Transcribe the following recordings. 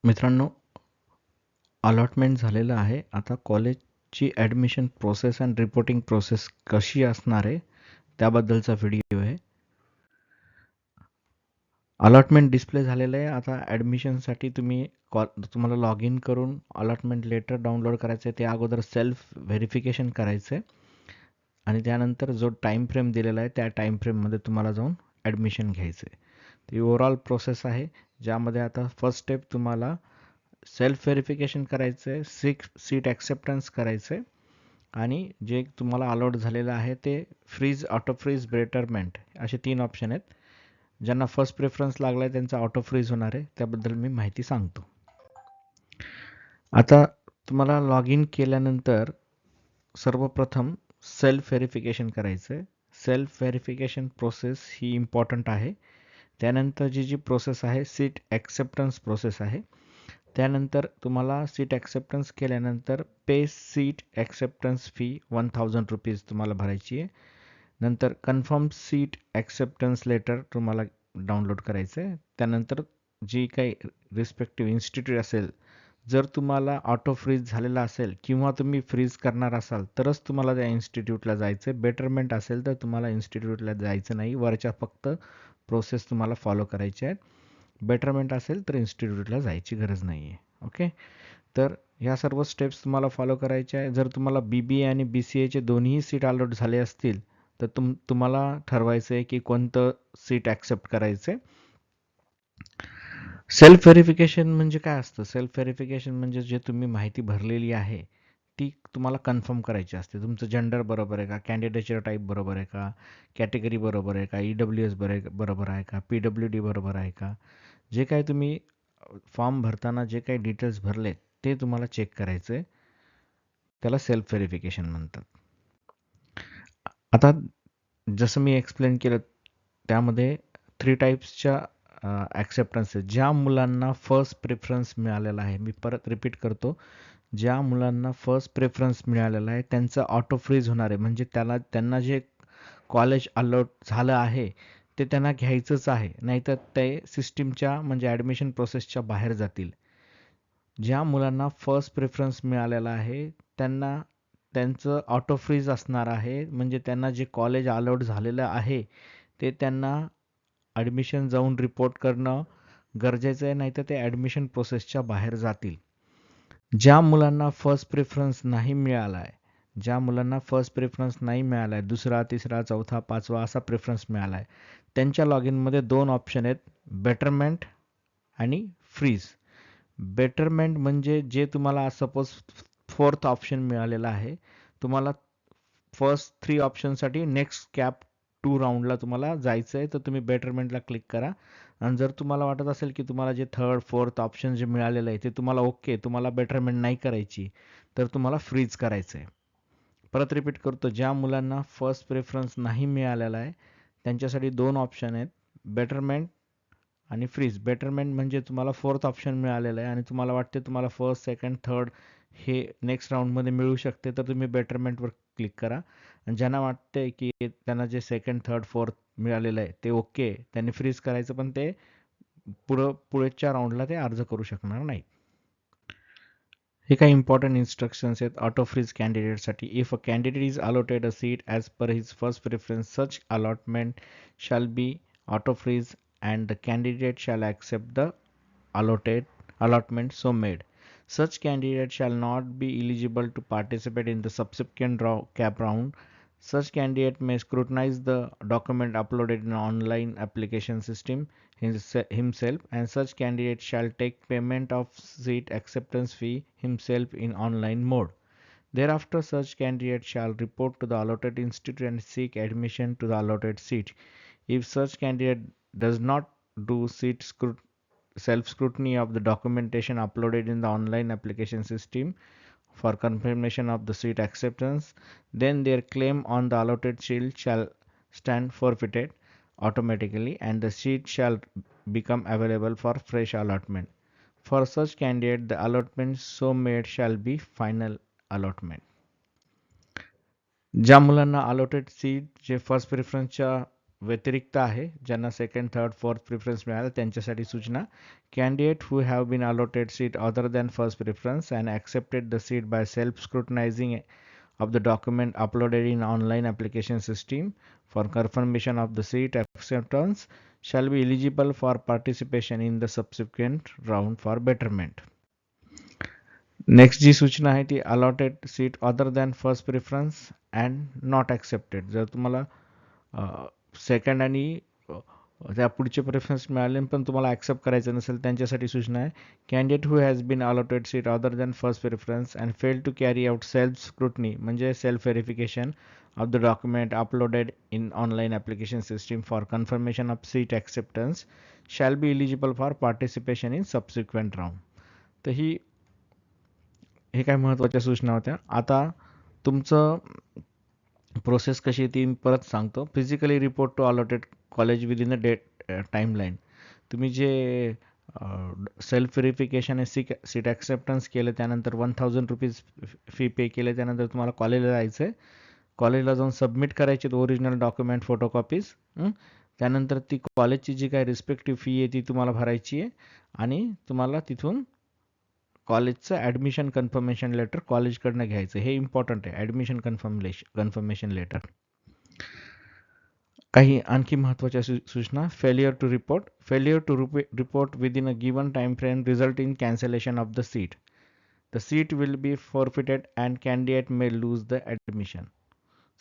मित्रांनो, अलॉटमेंट झालेलं आहे. आता कॉलेजची admission process and reporting process कशी असणार आहे त्याबद्दलचा व्हिडिओ आहे. अलॉटमेंट डिस्प्ले झालेलं आहे. आता ॲडमिशनसाठी तुम्हाला लॉग इन करून अलॉटमेंट लेटर डाउनलोड करायचं आहे. त्या अगोदर सेल्फ व्हेरिफिकेशन करायचं आहे आणि त्यानंतर जो टाईम फ्रेम दिलेला आहे त्या टाईम फ्रेममध्ये तुम्हाला जाऊन ॲडमिशन घ्यायचं आहे. ती ओव्हरऑल प्रोसेस आहे, ज्यामध्ये आता फर्स्ट स्टेप तुम्हाला सेल्फ व्हेरिफिकेशन करायचं आहे, सीट ॲक्सेप्टन्स करायचं आहे आणि जे तुम्हाला अलॉट झालेलं आहे ते फ्रीज, ऑटो फ्रीज, बेटरमेंट असे 3 ऑप्शन आहेत. ज्यांना फर्स्ट प्रेफरन्स लागला आहे त्यांचा ऑटो फ्रीज होणार आहे, त्याबद्दल मी माहिती सांगतो. आता तुम्हाला लॉग इन केल्यानंतर सर्वप्रथम सेल्फ व्हेरिफिकेशन करायचं आहे. सेल्फ व्हेरिफिकेशन प्रोसेस ही इम्पॉर्टंट आहे. त्यानंतरची जी प्रोसेस आहे सीट ॲक्सेप्टन्स प्रोसेस आहे. त्यानंतर तुम्हाला सीट ॲक्सेप्टन्स केल्यानंतर पे सीट ॲक्सेप्टन्स फी 1000 रुपीज तुम्हाला भरायची आहे. नंतर कन्फर्म सीट ॲक्सेप्टन्स लेटर तुम्हाला डाउनलोड करायचं आहे. त्यानंतर जी काही रिस्पेक्टिव्ह इन्स्टिट्यूट असेल, जर तुम्हाला ऑटो फ्रीज झालेला असेल किंवा तुम्ही फ्रीज करणार असाल तरच तुम्हाला त्या इन्स्टिट्यूटला जायचं आहे. बेटरमेंट असेल तर तुम्हाला इन्स्टिट्यूटला जायचं नाही, वरच्या फक्त प्रोसेस तुम्हाला फॉलो करायच्या आहेत. बेटरमेंट असेल तर इन्स्टिट्यूटला जायची गरज नाही आहे. ओके, तर ह्या सर्व स्टेप्स तुम्हाला फॉलो करायच्या आहे. जर तुम्हाला BBA आणि BCAचे दोन्ही सीट अलॉट झाले असतील तर तुम्हाला ठरवायचं आहे की कोणतं सीट ॲक्सेप्ट करायचं आहे. सेल्फ व्हेरिफिकेशन म्हणजे काय असतं? सेल्फ व्हेरिफिकेशन म्हणजे जे तुम्ही माहिती भरलेली आहे ती तुम्हाला कन्फर्म करायची असते. तुमचं जेंडर बरोबर आहे का? कॅन्डिडेटचे टाईप बरोबर आहे का? कॅटेगरी बरोबर आहे का? EWS बरोबर आहे का? PWD बरोबर आहे का? जे काही तुम्ही फॉर्म भरताना जे काही डिटेल्स भरलेत ते तुम्हाला चेक करायचं आहे. त्याला सेल्फ व्हेरिफिकेशन म्हणतात. आता जसं मी एक्सप्लेन केलं त्यामध्ये 3 टाईप्सच्या ॲक्सेप्टन्स आहेत. ज्या मुलांना फर्स्ट प्रेफरन्स मिळालेला आहे, मी परत रिपीट करतो, ज्या मुलांना फर्स्ट प्रेफरन्स मिळालेला आहे त्यांचं ऑटो फ्रीज होणार आहे. म्हणजे त्यांना जे कॉलेज अलॉट झालं आहे ते त्यांना घ्यायचंच आहे, नाहीतर ते सिस्टीमच्या म्हणजे ॲडमिशन प्रोसेसच्या बाहेर जातील. ज्या मुलांना फर्स्ट प्रेफरन्स मिळालेला आहे त्यांना त्यांचं ऑटो फ्रीज असणार आहे. म्हणजे त्यांना जे कॉलेज अलॉट झालेलं आहे ते त्यांना ॲडमिशन जाऊन रिपोर्ट करणं गरजेचं आहे, नाहीतर ते ॲडमिशन प्रोसेसच्या बाहेर जातील. ज्या मुलांना फर्स्ट प्रेफरन्स नाही मिळाला आहे, ज्या मुलांना फर्स्ट प्रेफरन्स नाही मिळाला आहे, दुसरा, तिसरा, चौथा, पाचवा असा प्रेफरन्स मिळाला आहे, त्यांच्या लॉग इनमध्ये 2 ऑप्शन आहेत, बेटरमेंट आणि फ्रीज. बेटरमेंट म्हणजे जे तुम्हाला सपोज 4th ऑप्शन मिळालेला आहे, तुम्हाला फर्स्ट 3 ऑप्शनसाठी नेक्स्ट कॅप 2 राऊंडला तुम्हाला जायचं आहे, तर तुम्ही बेटरमेंटला क्लिक करा. आणि जर तुम्हाला वाटत असेल की तुम्हाला जे 3rd 4th ऑप्शन जे मिळालेलं आहे ते तुम्हाला ओके, तुम्हाला बेटरमेंट नाही करायची, तर तुम्हाला फ्रीज करायचं आहे. परत रिपीट करतो, ज्या मुलांना फर्स्ट प्रेफरन्स नाही मिळालेला आहे त्यांच्यासाठी 2 ऑप्शन आहेत, बेटरमेंट आणि फ्रीज. बेटरमेंट म्हणजे तुम्हाला 4th ऑप्शन मिळालेलं आहे आणि तुम्हाला वाटते तुम्हाला फर्स्ट, सेकंड, थर्ड हे नेक्स्ट राऊंडमध्ये मिळू शकते, तर तुम्ही बेटरमेंटवर क्लिक करा. आणि ज्यांना वाटते की त्यांना जे सेकंड, थर्ड, फोर्थ मिळालेलं आहे ते ओके, त्यांनी फ्रीज करायचं, पण ते पुढच्या राऊंडला ते अर्ज करू शकणार नाही. हे काही इम्पॉर्टंट इन्स्ट्रक्शन्स आहेत ऑटो फ्रीज कॅन्डिडेटसाठी. If a candidate is allotted a seat as per his first preference, such allotment shall be auto freeze and the candidate shall accept the allotment so made. Such candidate shall not be eligible to participate in the subsequent cap round. Such candidate may scrutinize the document uploaded in online application system himself, and such candidate shall take payment of seat acceptance fee himself in online mode. Thereafter, such candidate shall report to the allotted institute and seek admission to the allotted seat. If such candidate does not do self-scrutiny of the documentation uploaded in the online application system for confirmation of the seat acceptance, then their claim on the allotted seat shall stand forfeited automatically and the seat shall become available for fresh allotment. For such candidate, the allotment so made shall be final allotment. ज्या मुलांना allotted seat जे first प्रेफरन्सच्या व्यतिरिक्त आहे, ज्यांना second, third, fourth preference मिळाला त्यांच्यासाठी सूचना. Candidate who have been allotted seat other than first preference and accepted the seat by self scrutinizing of the document uploaded in online application system for confirmation of the seat acceptance shall be eligible for participation in the subsequent round for betterment. Next जी सूचना आहे ती allotted seat other than first preference and not accepted. जर तुम्हाला second आणि त्या पुढचे preference मिळाले पण तुम्हाला ॲक्सेप्ट करायचं नसेल त्यांच्यासाठी सूचना आहे. Candidate who has been allotted seat other than first preference and fail to carry out self scrutiny म्हणजे self verification of the document uploaded in online application system for confirmation of seat acceptance shall be eligible for participation in subsequent round. तर हे काय महत्त्वाच्या सूचना होत्या. आता तुमचं process कशी ती मी परत सांगतो. Physically report to allotted college within the date timeline. तुम्ही जे सेल्फ व्हेरिफिकेशन आणि सीट ॲक्सेप्टन्स केलं त्यानंतर ₹1000 फी पे केले त्यानंतर तुम्हाला कॉलेजला जायचं आहे. कॉलेजला जाऊन सबमिट करायचे ओरिजिनल डॉक्युमेंट फोटोकॉपीज. त्यानंतर ती कॉलेजची जी काही रिस्पेक्टिव्ह फी आहे ती तुम्हाला भरायची आहे आणि तुम्हाला तिथून कॉलेजचं ॲडमिशन कन्फर्मेशन लेटर कॉलेजकडनं घ्यायचं. हे इम्पॉर्टंट आहे, ॲडमिशन कन्फर्मेशन लेटर. काही आणखी महत्त्वाच्या सूचना. Failure to report within a given time frame result in cancellation of the seat. The seat will be forfeited and candidate may lose the admission.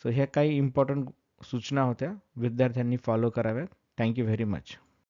So ह्या काही important सूचना होत्या, विद्यार्थ्यांनी फॉलो कराव्यात. Thank you very much.